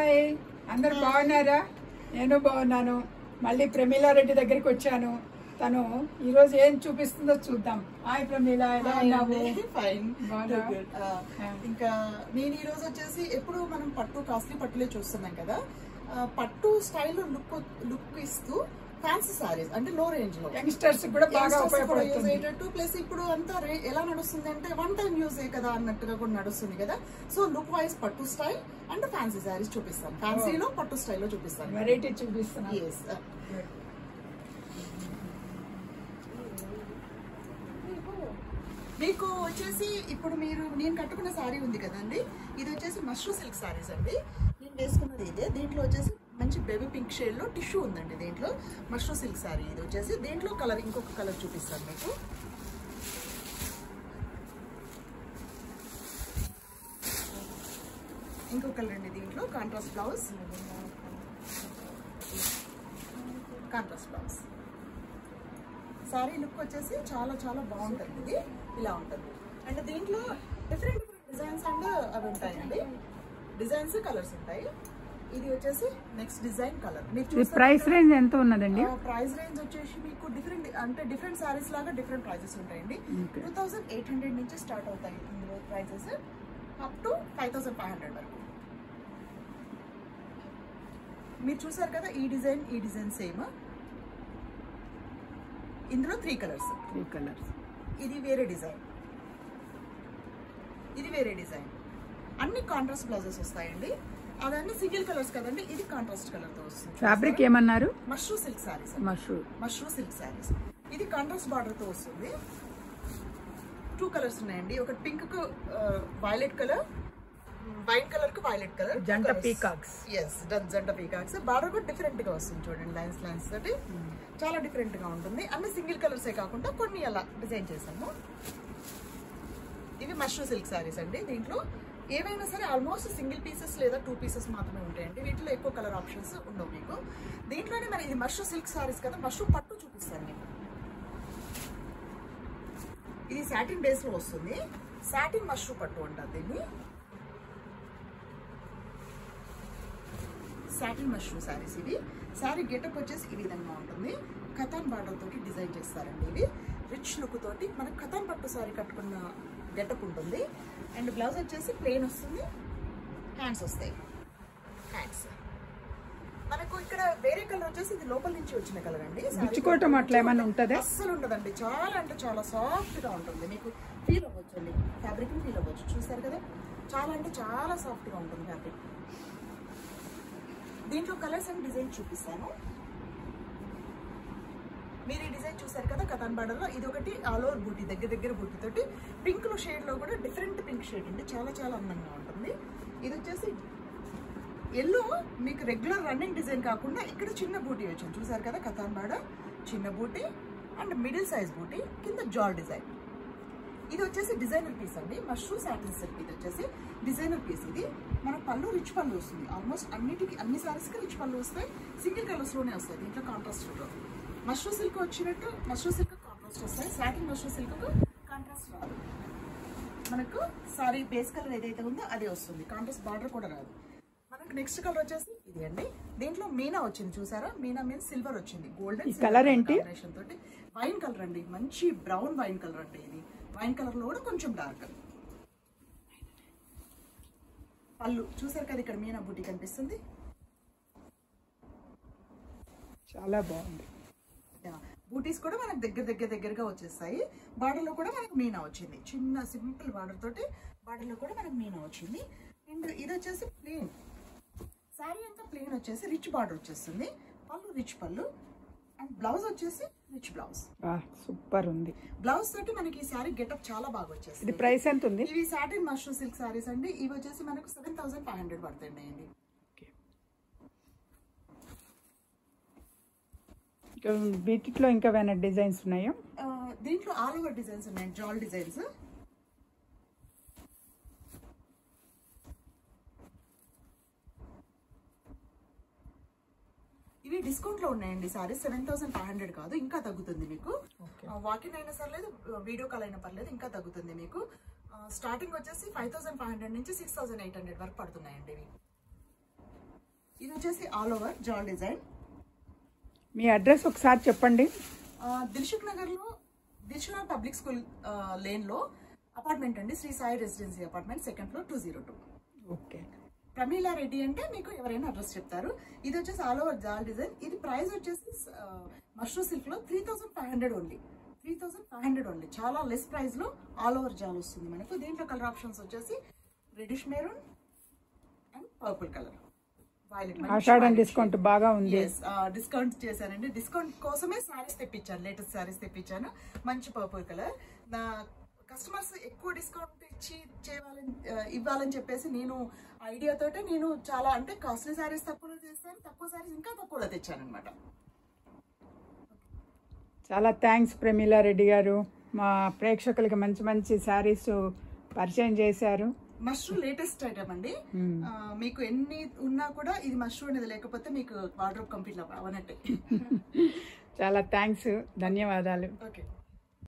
Hi, అందరు బాగున్నారా? నేను బాగున్నాను. మళ్ళీ ప్రమీలా రెడ్డి దగ్గరికి వచ్చాను. తను ఈరోజు ఏం చూపిస్తుందో చూద్దాం. హాయ్ ప్రమీలా, ఎలా ఉన్నావు? ఫైన్. ఇంకా నేను ఈ రోజు వచ్చేసి ఎప్పుడు మనం పట్టు కాస్ట్లీ పట్టులే చూస్తున్నాం కదా, పట్టు స్టైల్ లుక్ ఇస్తూ ఫ్యాన్సీ సారీస్ అంటే లో రేంజ్ లో యంగ్స్టర్స్ కూడా బాగా ఉపయోగపడుతుంది. ప్లస్ ఇప్పుడు అంతా ఎలా నడుస్తుంది అంటే వన్ టైం యూజ్ కదా అన్నట్టుగా కూడా నడుస్తుంది కదా. సో లుక్ వైజ్ పట్టు స్టైల్ అండ్ ఫ్యాన్సీ సారీస్ చూపిస్తాను. ఫ్యాన్సీలో పట్టు స్టైల్లో చూపిస్తాను. వెరైటీ చూపిస్తాను. మీకు వచ్చేసి ఇప్పుడు నేను కట్టుకున్న సారీ ఉంది కదండి, ఇది వచ్చేసి మష్రూ సిల్క్ సారీస్ అండి. నేను వేసుకున్నది ఇదే. దీంట్లో వచ్చేసి మంచి బేబీ పింక్ షేడ్ లో టిష్యూ ఉందండి. దీంట్లో మష్రూ సిల్క్ సారీ ఇది వచ్చేసి. దీంట్లో కలర్ ఇంకొక కలర్ చూపిస్తాను మీకు. ఇంకొక కలర్ అండి. దీంట్లో contrast blouse, contrast blouse. Sorry look వచ్చేసి చాలా చాలా బాగుంటుంది. ఇది ఇలా ఉంటుంది. అండ్ దీంట్లో డిఫరెంట్ డిజైన్స్ అండ్ అవి ఉంటాయండి. డిజైన్స్ కలర్స్ ఉంటాయి. ఇది వచ్చేసి next design colour. Price range ఎంత ఉన్నదండి? ప్రైస్ రేంజ్ వచ్చేసి మీకు డిఫరెంట్ సారీస్ లాగా డిఫరెంట్ ప్రైజెస్ ఉంటాయండి. 2800 నుంచి స్టార్ట్ అవుతాయి ఇందులో ప్రైజెస్, అప్ టు 5500 వరకు. మీరు చూసారు కదా, ఈ డిజైన్ సేమ్. ఇందులో 3 కలర్స్. ఇది వేరే డిజైన్, ఇది వేరే డిజైన్. అన్ని కాంట్రాస్ట్ బ్లౌజెస్ వస్తాయండి. అదన్నీ సింగిల్ కలర్స్ కదండి. ఇది కాంట్రాస్ట్ కలర్ తో వస్తుంది. ఫ్యాబ్రిక్ ఏమన్నారు? మష్రూ సిల్క్ సారీస్. మష్రూ సిల్క్ సారీస్. ఇది కాంట్రాస్ట్ బార్డర్ తో వస్తుంది. 2 కలర్స్ ఉన్నాయండి. ఒకటి పింక్ కు వైలెట్ కలర్, వైట్ కలర్ కు వైలెట్ కలర్. జంట పీకాక్స్. జంట పీకాక్స్. బార్డర్ కూడా డిఫరెంట్ గా వస్తుంది చూడండి. లైన్స్ తోటి చాలా డిఫరెంట్ గా ఉంటుంది. అన్ని సింగిల్ కలర్సే కాకుండా కొన్ని అలా డిజైన్ చేసాము. ఇవి మష్రూ సిల్క్ సారీస్ అండి. దీంట్లో ఏవైనా సరే ఆల్మోస్ట్ సింగిల్ పీసెస్ లేదా 2 పీసెస్ మాత్రమే ఉంటాయండి. వీటిలో ఎక్కువ కలర్ ఆప్షన్స్ ఉండవు మీకు. దీంట్లోనే మరి ఇది మష్రూ సిల్క్ సారీస్ కదా, మష్రూ పట్టు చూపిస్తాను మీకు. ఇది సాటిన్ బేస్ లో వస్తుంది. సాటిన్ మష్రూ పట్టు అంటారు దీన్ని. సాటిన్ మష్రూ సారీస్. ఇది సారీ గెటప్ వచ్చేసి ఈ విధంగా ఉంటుంది. కథాన్ బార్డర్ తోటి డిజైన్ చేస్తారండి. ఇవి రిచ్ లుక్ తోటి మనకు కథాన్ పట్టు సారీ కట్టుకున్న గెటప్ ఉంటుంది. అండ్ బ్లౌజ్ వచ్చేసి ప్లెయిన్ వస్తుంది. హ్యాండ్స్ వస్తాయి. హ్యాండ్స్ మనకు ఇక్కడ వేరే కలర్ వచ్చేసి ఇది లోపల నుంచి వచ్చిన కలర్ అండి. అస్సలు ఉండదండి. చాలా అంటే చాలా సాఫ్ట్ గా ఉంటుంది. మీకు ఫీల్ అవ్వచ్చు అండి, ఫ్యాబ్రిక్ ఫీల్ అవ్వచ్చు. చూసారు కదా, చాలా అంటే చాలా సాఫ్ట్ గా ఉంటుంది ఫ్యాబ్రిక్. దీంట్లో కలర్స్ అండ్ డిజైన్ చూపిస్తాను. మీరు ఈ డిజైన్ చూసారు కదా కథాన్ బార్డర్ లో. ఇది ఒకటి ఆల్ ఓవర్ బూటీ, దగ్గర బూటీ తోటి పింక్ లో షేడ్ లో కూడా డిఫరెంట్ పింక్ షేడ్ అండి. చాలా చాలా అందంగా ఉంటుంది. ఇది వచ్చేసి ఎల్లో, మీకు రెగ్యులర్ రన్నింగ్ డిజైన్ కాకుండా ఇక్కడ చిన్న బూటీ వచ్చింది. చూసారు కదా కథాన్ బార్డర్, చిన్న బూటీ అండ్ మిడిల్ సైజ్ బూటీ, కింద జాల్ డిజైన్. ఇది వచ్చేసి డిజైనర్ పీస్ అండి. Mashru satin silk. ఇది వచ్చేసి డిజైనర్ పీస్. ఇది మన పళ్ళు రిచ్ పళ్ళు వస్తుంది. ఆల్మోస్ట్ అన్ని సారీస్ కి రిచ్ పళ్ళు వస్తాయి. సింగిల్ కలర్స్ లోనే వస్తాయి. దీంట్లో కాంట్రాస్ట్ లో మష్రూ సిల్క్ వచ్చినట్టు మష్రూ సిల్క్ కాంట్రాస్ట్ వస్తాయి. సాటిన్ మష్రూ సిల్క్ కాంట్రాస్ట్ రాదు. మనకు సారీ బేస్ కలర్ ఏదైతే ఉందో అదే వస్తుంది. కాంట్రాస్ట్ బార్డర్ కూడా రాదు. మనకు నెక్స్ట్ కలర్ వచ్చేసి ఇది అండి. దీంట్లో మీనా వచ్చింది. చూసారా, మీనా మీన్స్ సిల్వర్ వచ్చింది. గోల్డెన్ కలర్ ఏంటి? కాంబినేషన్ తోటి వైన్ కలర్ అండి. మంచి బ్రౌన్ వైన్ కలర్ అండి. ఇది వైన్ కలర్ లో కూడా కొంచెం డార్క్. పళ్ళు చూసారు కదా, ఇక్కడ మీనా బూటీ కనిపిస్తుంది. చాలా బాగుంది. బూటీస్ కూడా మనకు దగ్గరగా వచ్చేస్తాయి. బార్డర్ లో కూడా మనకు మీనా వచ్చింది. చిన్న సింపుల్ బార్డర్ తోటి బార్డర్ లో కూడా మనకు మీనా వచ్చింది. అండ్ ఇది వచ్చేసి ప్లెయిన్ సారీ అంతా ప్లెయిన్ వచ్చేసి రిచ్ బార్డర్ వచ్చేస్తుంది. పళ్ళు రిచ్ పళ్ళు అండ్ బ్లౌజ్ వచ్చేసి రిచ్ బ్లౌజ్. సూపర్ ఉంది. బ్లౌజ్ తోటి మనకి ఈ సారీ గెటప్ చాలా బాగా వచ్చేస్తుంది. ఇది ప్రైస్ ఎంత ఉంది? ఇవి సాటిన్ మష్రూ సిల్క్ సారీస్ అండి. ఇవి వచ్చేసి మనకు 7500 పడుతున్నాయండి. వీటిలో ఇంకా ఏమైనా డిజైన్స్ ఉన్నాయా? దీంట్లో ఆల్ ఓవర్ డిజైన్స్ ఉన్నాయి. జాల్ డిజైన్స్. ఇవి డిస్కౌంట్ లో ఉన్నాయండి. సారీ 7500 కాదు, ఇంకా తగ్గుతుంది మీకు. వాకింగ్ అయినా సర్లేదు, వీడియో కాల్ అయినా పర్లేదు, ఇంకా తగ్గుతుంది మీకు. స్టార్టింగ్ వచ్చేసి 5500 నుంచి 6800 వరకు పడుతున్నాయండి ఇవి. ఇది వచ్చేసి ఆల్ ఓవర్ జాల్ డిజైన్. మీ అడ్రస్ ఒకసారి చెప్పండి. దిల్సుఖ్ నగర్లో దిల్సుఖ్ పబ్లిక్ స్కూల్ లేన్లో అపార్ట్మెంట్ అండి, Sri Sai residency apartment, 2nd floor 202. Okay. Pramila Reddy అంటే మీకు ఎవరైనా అడ్రస్ చెప్తారు. ఇది వచ్చేసి ఆల్ ఓవర్ జాల్ డిజైన్. ఇది ప్రైస్ వచ్చేసి మష్రూమ్ సిల్క్ లో 3500 ఓన్లీ. 3500 ఓన్లీ, చాలా లెస్ ప్రైస్ లో ఆల్ ఓవర్ జాల్ వస్తుంది మనకు. దీంట్లో కలర్ ఆప్షన్స్ వచ్చేసి reddish maroon and purple colour. Ashadham discount బాగా ఉంది. డిస్కౌంట్ చేశానండి, డిస్కౌంట్ కోసమే శారీస్ తెప్పించాను, లేటెస్ట్ శారీస్ తెప్పించాను. మంచి పర్పుల్ కలర్. నా కస్టమర్స్ ఎక్కువ డిస్కౌంట్ ఇచ్చి ఇవ్వాలని చెప్పేసి నేను ఐడియాతోటే నేను చాలా అంటే కాస్ట్లీ శారీస్ తక్కువలో చేస్తాను, తక్కువ శారీస్ ఇంకా తక్కువలో తెచ్చాను అనమాట. చాలా థ్యాంక్స్ ప్రమీలా రెడ్డి గారు, మా ప్రేక్షకులకి మంచి మంచి శారీస్ పరిచయం చేశారు. మష్రూమ్ లేటెస్ట్ ఐటమ్ అండి. మీకు ఎన్ని ఉన్నా కూడా ఇది మష్రూమ్ అనేది లేకపోతే మీకు వార్డ్రోబ్ కంప్లీట్ అవనట్టే. చాలా థ్యాంక్స్, ధన్యవాదాలు. ఓకే.